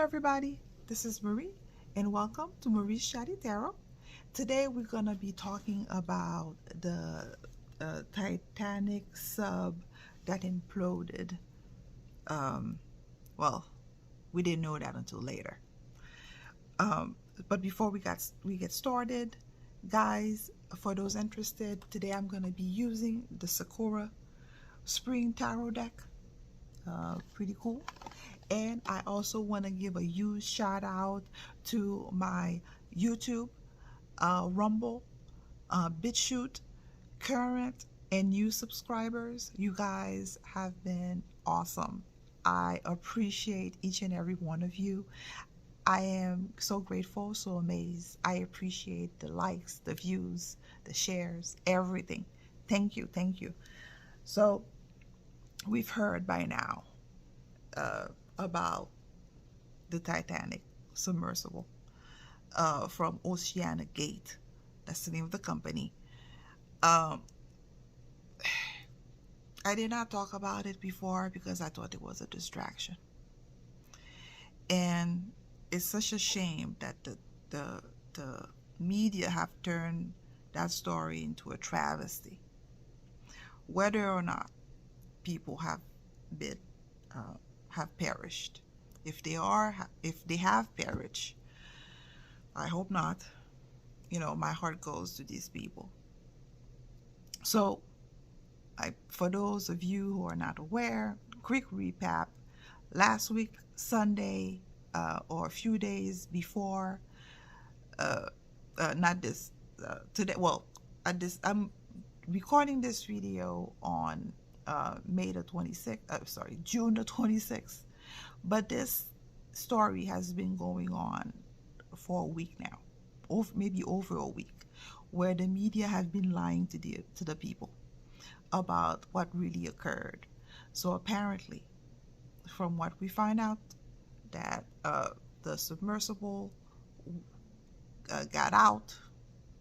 everybody, this is Marie and welcome to Marie's Chatty Tarot. Today we're going to be talking about the Titanic sub that imploded. Well, we didn't know that until later. But before we get started, guys, for those interested, today I'm going to be using the Sakura Spring Tarot deck. Pretty cool. And I also want to give a huge shout out to my YouTube, Rumble, BitChute, current and new subscribers. You guys have been awesome. I appreciate each and every one of you. I am so grateful, so amazed. I appreciate the likes, the views, the shares, everything. Thank you, thank you. So we've heard by now about the Titanic Submersible from Oceangate. That's the name of the company. I did not talk about it before because I thought it was a distraction. And it's such a shame that the media have turned that story into a travesty. Whether or not people have been have perished. If they have perished, I hope not. You know, my heart goes to these people. So, for those of you who are not aware, quick recap. Last week, Sunday, or a few days before, not this, today, well, I'm recording this video on June the 26th. But this story has been going on for a week now, maybe over a week, where the media have been lying to the people about what really occurred. So apparently, from what we find out, that the submersible got out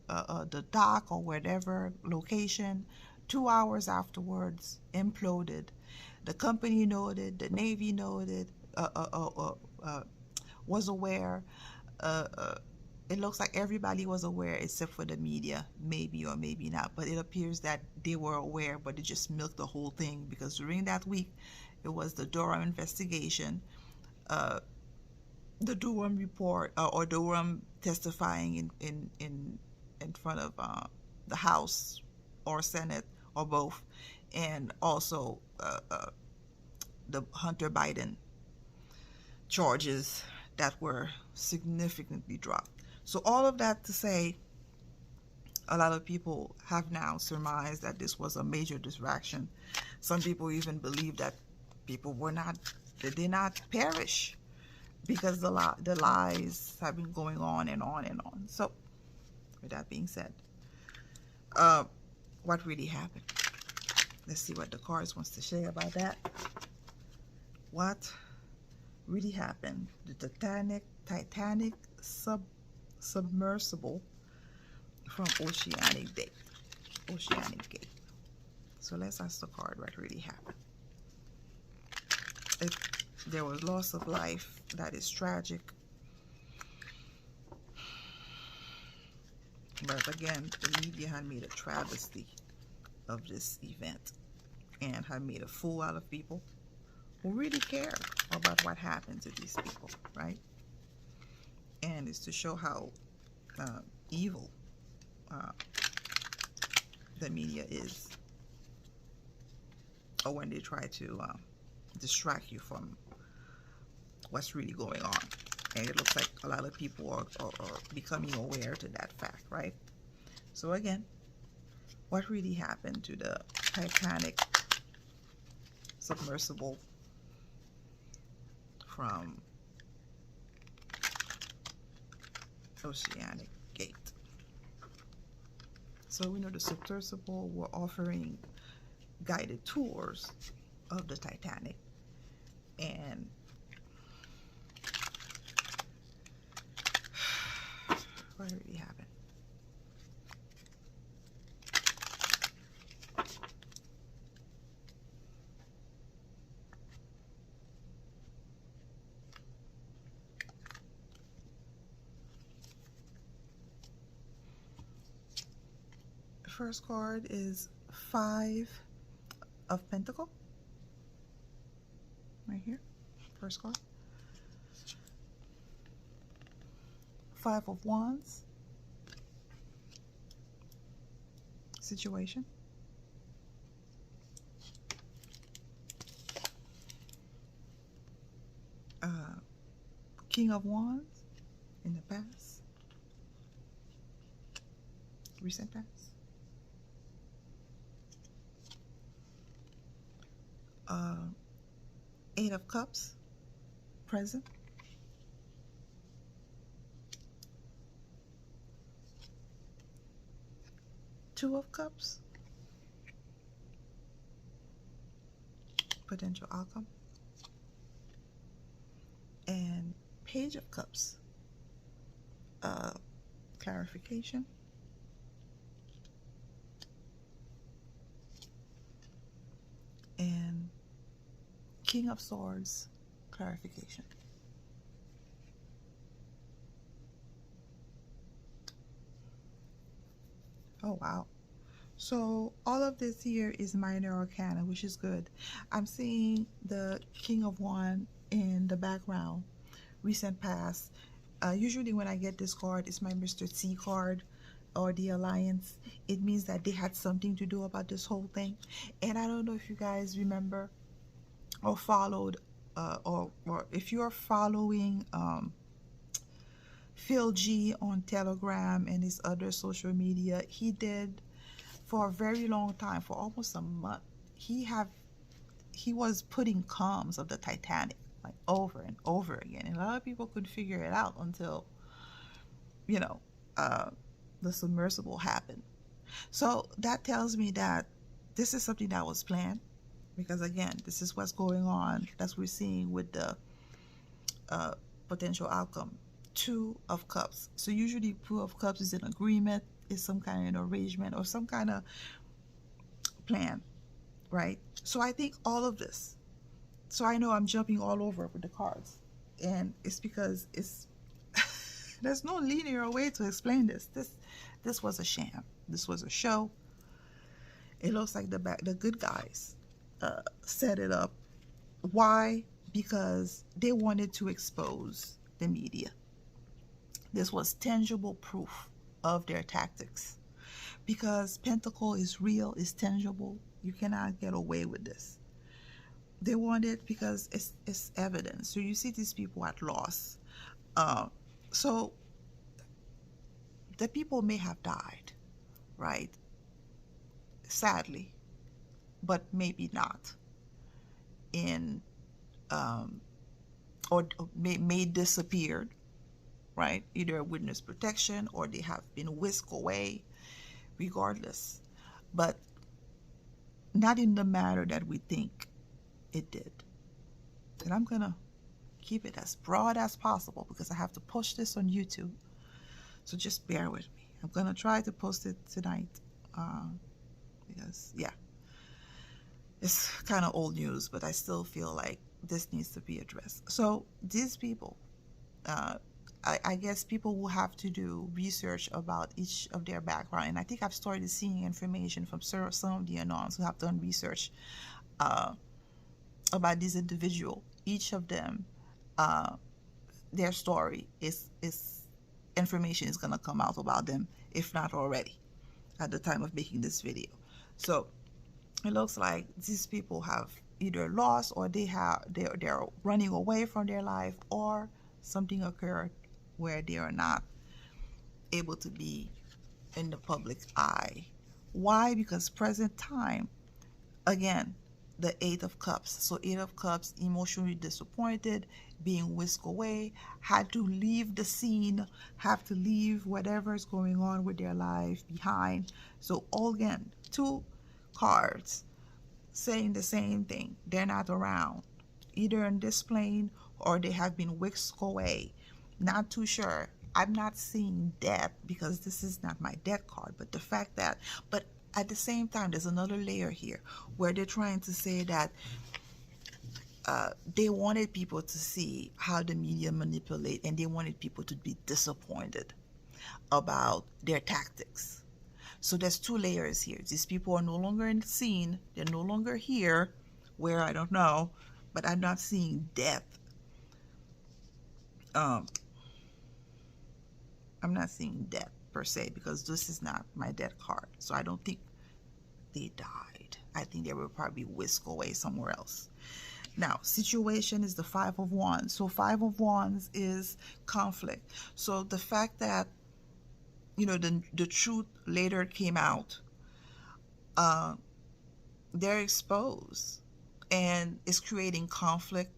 the dock or whatever location. 2 hours afterwards, imploded. The company noted, the Navy noted, was aware. It looks like everybody was aware except for the media, maybe or maybe not. But it appears that they were aware, but they just milked the whole thing, because during that week, it was the Durham investigation, the Durham report, or Durham testifying in front of the House or Senate, or both, and also the Hunter Biden charges that were significantly dropped. So all of that to say, a lot of people have now surmised that this was a major distraction. Some people even believe that people did not perish, because the lies have been going on and on and on. So with that being said, what really happened? Let's see what the cards wants to share about that. What really happened? The Titanic Submersible from Oceangate. So let's ask the card what really happened. If there was loss of life, that is tragic. But again, the media had made a travesty of this event and had made a fool out of people who really care about what happened to these people, right? And it's to show how evil the media is, or when they try to distract you from what's really going on. And it looks like a lot of people are becoming aware to that fact, right? So again, what really happened to the Titanic Submersible from Oceangate? So we know the Submersible were offering guided tours of the Titanic, and what really happened? first card is Five of Pentacle. Right here. First card. Five of Wands. Situation. King of Wands in the past. Recent past. Eight of Cups, present. Two of Cups, potential outcome. And Page of Cups, clarification. And King of Swords, clarification. Oh, wow. So all of this here is minor arcana, which is good. I'm seeing the King of Wands in the background, recent past. Usually when I get this card, it's my Mr. T card or the Alliance. It means that they had something to do about this whole thing. And I don't know if you guys remember or followed, or if you're following Phil G on Telegram and his other social media. He did for a very long time, for almost a month, he was putting comms of the Titanic like over and over again, and a lot of people couldn't figure it out until, you know, the submersible happened. So that tells me that this is something that was planned, because again, this is what's going on. That's what we're seeing with the potential outcome. Two of Cups. So usually Two of Cups is an agreement, is some kind of arrangement or some kind of plan, right? So I think all of this. So I know I'm jumping all over with the cards, and it's because it's there's no linear way to explain this. This was a sham. This was a show. It looks like the good guys set it up. Why? Because they wanted to expose the media. This was tangible proof of their tactics. Because Pentacle is real, is tangible. You cannot get away with this. They want it because it's evidence. So you see these people at loss. So the people may have died, right? Sadly, but maybe not. Or may disappeared, right? Either witness protection or they have been whisked away, regardless. But not in the manner that we think it did. And I'm gonna keep it as broad as possible because I have to push this on YouTube. So just bear with me. I'm gonna try to post it tonight, because yeah, it's kind of old news, but I still feel like this needs to be addressed. So these people, I guess people will have to do research about each of their background, and I think I've started seeing information from some of the anons who have done research about this individual. Each of them, their story is information is gonna come out about them, if not already, at the time of making this video. So it looks like these people have either lost, or they're running away from their life, or something occurred where they are not able to be in the public eye. Why? Because present time, again, the Eight of Cups. So Eight of Cups, emotionally disappointed, being whisked away, had to leave the scene, have to leave whatever is going on with their life behind. So all again, two cards saying the same thing. They're not around, either on this plane or they have been whisked away. Not too sure. I'm not seeing death because this is not my death card, but the fact that, but at the same time, there's another layer here where they're trying to say that they wanted people to see how the media manipulate, and they wanted people to be disappointed about their tactics. So there's two layers here. These people are no longer in the scene. They're no longer here. Where, I don't know. But I'm not seeing death. I'm not seeing death per se, because this is not my death card. So I don't think they died. I think they will probably whisk away somewhere else. Now, situation is the Five of Wands. So Five of Wands is conflict. So the fact that, the truth later came out, they're exposed, and it's creating conflict,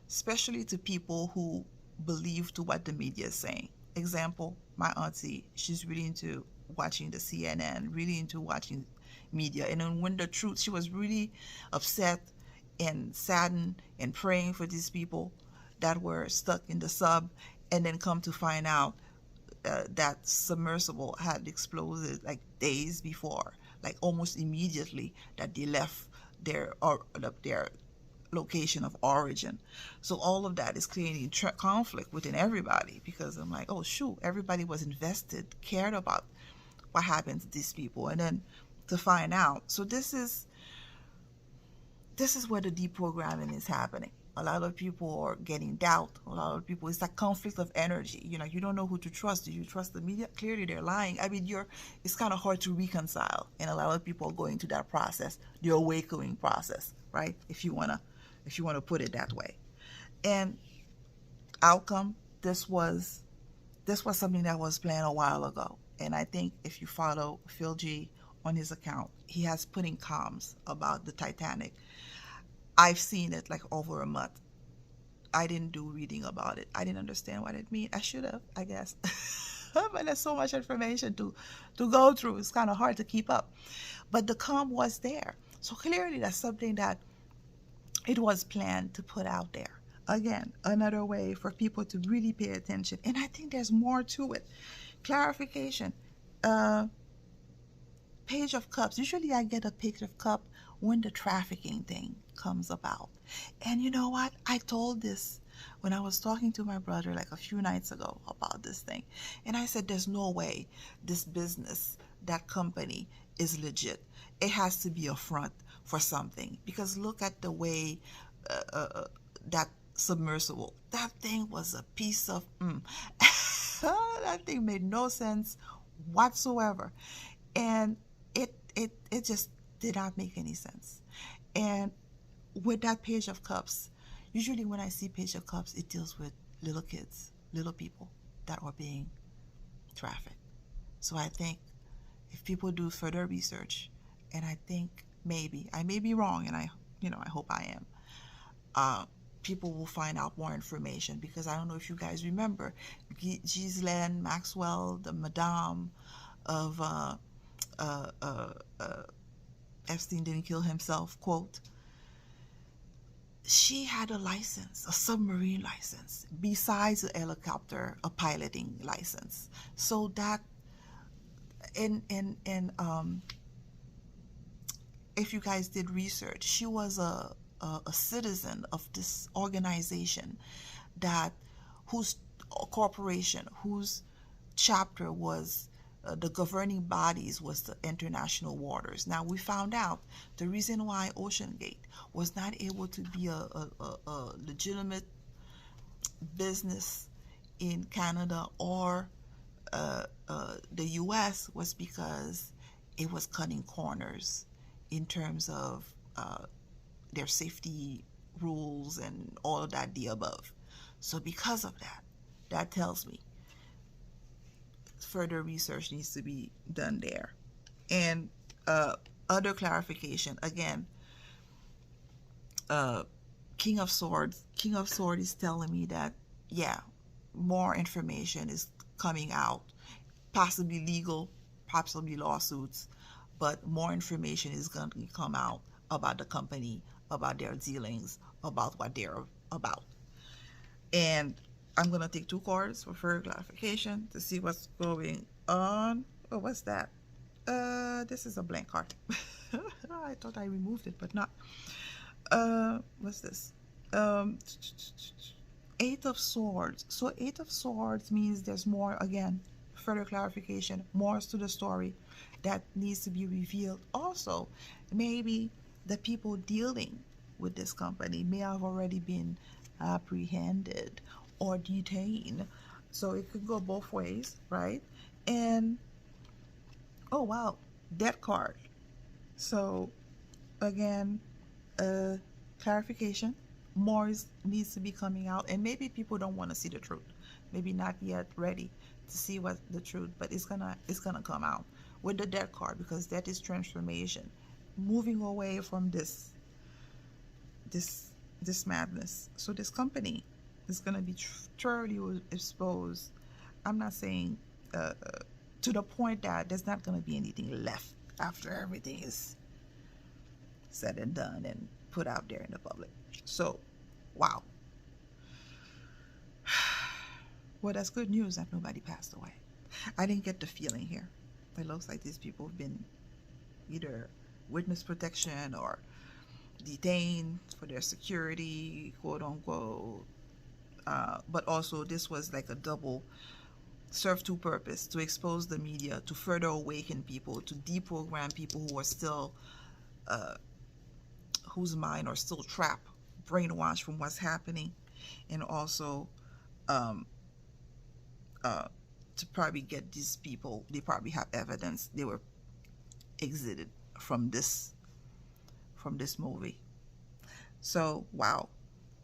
especially to people who believe to what the media is saying. Example, my auntie, she's really into watching the CNN, really into watching media. And then when the truth, she was really upset and saddened and praying for these people that were stuck in the sub, and then come to find out that submersible had exploded like days before, like almost immediately that they left their location of origin. So all of that is creating conflict within everybody, because I'm like, oh shoot, everybody was invested, cared about what happened to these people, and then to find out. So this is where the deprogramming is happening. A lot of people are getting doubt. A lot of people, it's like conflict of energy. You don't know who to trust. Do you trust the media? Clearly they're lying. I mean, it's kind of hard to reconcile, and a lot of people are going through that process, the awakening process, right? If you wanna put it that way. And outcome, this was something that was planned a while ago. And I think if you follow Phil G on his account, he has put in comms about the Titanic. I've seen it like over a month. I didn't do reading about it. I didn't understand what it meant. I should have, I guess. But there's so much information to go through. It's kind of hard to keep up. But the calm was there. So clearly that's something that it was planned to put out there. Again, another way for people to really pay attention. And I think there's more to it. Clarification. Page of Cups. Usually I get a Page of Cup when the trafficking thing comes about. And you know what? I told this when I was talking to my brother like a few nights ago about this thing. And I said, there's no way this business, that company is legit. It has to be a front for something. Because look at the way that submersible, that thing was a piece of that thing made no sense whatsoever. And it just did not make any sense. And with that Page of Cups, usually when I see Page of Cups, it deals with little kids, little people that are being trafficked. So I think if people do further research, and I think I may be wrong, and I hope I am, people will find out more information, because I don't know if you guys remember Ghislaine Maxwell, the madame of Epstein didn't kill himself, quote. She had a license, a submarine license, besides a helicopter, a piloting license. So that, and if you guys did research, she was a citizen of this organization whose corporation, whose chapter was the governing bodies was the international waters. Now we found out the reason why Oceangate was not able to be a legitimate business in Canada or the US was because it was cutting corners in terms of their safety rules and all of that, the above. So because of that, that tells me further research needs to be done there. And other clarification, again, King of Swords is telling me that, yeah, more information is coming out, possibly legal, possibly lawsuits, but more information is going to come out about the company, about their dealings, about what they're about. And I'm going to take 2 cards for further clarification to see what's going on. Oh, what's that? This is a blank card. I thought I removed it, but not. What's this? 8 of Swords. So 8 of Swords means there's more, again, further clarification, more to the story that needs to be revealed. Also, maybe the people dealing with this company may have already been apprehended or detained. So it could go both ways, right? And oh wow, debt card. So again, clarification, more needs to be coming out, and maybe people don't want to see the truth, maybe not yet ready to see what the truth, but it's gonna come out with the debt card, because that is transformation, moving away from this madness. So this company is gonna be thoroughly exposed. I'm not saying to the point that there's not gonna be anything left after everything is said and done and put out there in the public. So, wow. Well, that's good news that nobody passed away. I didn't get the feeling here. It looks like these people have been either witness protection or detained for their security, quote unquote. But also, this was like a double, serve two purpose: to expose the media, to further awaken people, to deprogram people who are still whose mind are still trapped, brainwashed from what's happening, and also to probably get these people, they probably have evidence they were exited from this movie. So wow,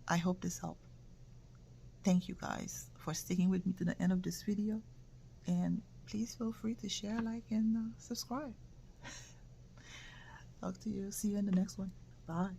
I hope this helped. Thank you guys for sticking with me to the end of this video, and please feel free to share, like, and subscribe. Talk to you. See you in the next one. Bye.